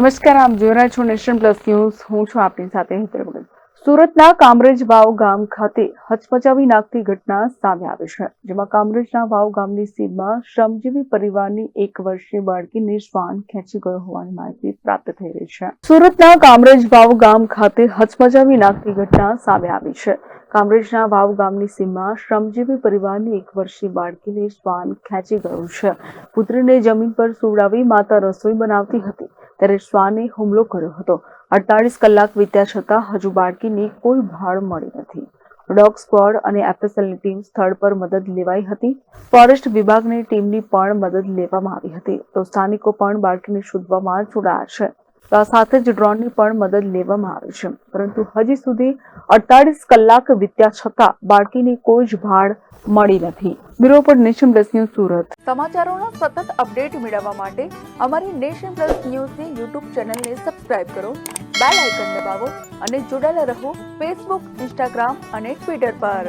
નમસ્કાર, આપ જોઈ રહ્યા છો નેશન પ્લસ ન્યૂઝ. હું છું આપની સાથે હેતર ભગત. સુરતના કામરેજ વાવ ગામ ખાતે હચમચાવી નાખતી ઘટના સામે આવી છે, જેમાં કામરેજના વાવ ગામની સીમમાં શ્રમજીવી પરિવારની 1 વર્ષીય બાળકીને શ્વાન ખેંચી ગયો હોવાની માહિતી પ્રાપ્ત થઈ રહી છે. સુરતના કામરેજ વાવ ગામ ખાતે હચમચાવી નાખતી ઘટના સામે આવી છે. કામરેજના વાવ ગામની સીમમાં શ્રમજીવી પરિવારની 1 વર્ષીય બાળકીને શ્વાન ખેંચી ગયું છે. પુત્રીને જમીન પર સુવડાવી માતા રસોઈ બનાવતી હતી ત્યારે શ્વાને હુમલો કર્યો હતો. 48 કલાક વીત્યા છતાં હજુ બાળકીની કોઈ ભાળ મળી નથી. ડોગ સ્ક્વોડ અને એફએસએલની ટીમ સ્થળ પર મદદ લેવાઈ હતી. ફોરેસ્ટ વિભાગની ટીમની પણ મદદ લેવામાં આવી હતી. તો સ્થાનિકો પણ બાળકીને શોધવામાં જોડાયા છે. તો આ સાથે જ ડ્રોનની પણ મદદ લેવામાં આવી છે, પરંતુ હજી સુધી 48 કલાક વીત્યા છતાં બાળકીની કોઈ જ ભાળ મળી નથી. બ્યુરો પર નેશન પ્લસ ન્યૂઝ સુરત. સમાચારોના સતત અપડેટ મેળવવા માટે અમારી નેશન પ્લસ ન્યૂઝની યુટ્યુબ ચેનલને સબસ્ક્રાઇબ કરો, બેલ આઇકન દબાવો અને જોડાયેલા રહો ફેસબુક, ઇન્સ્ટાગ્રામ અને ટ્વિટર પર.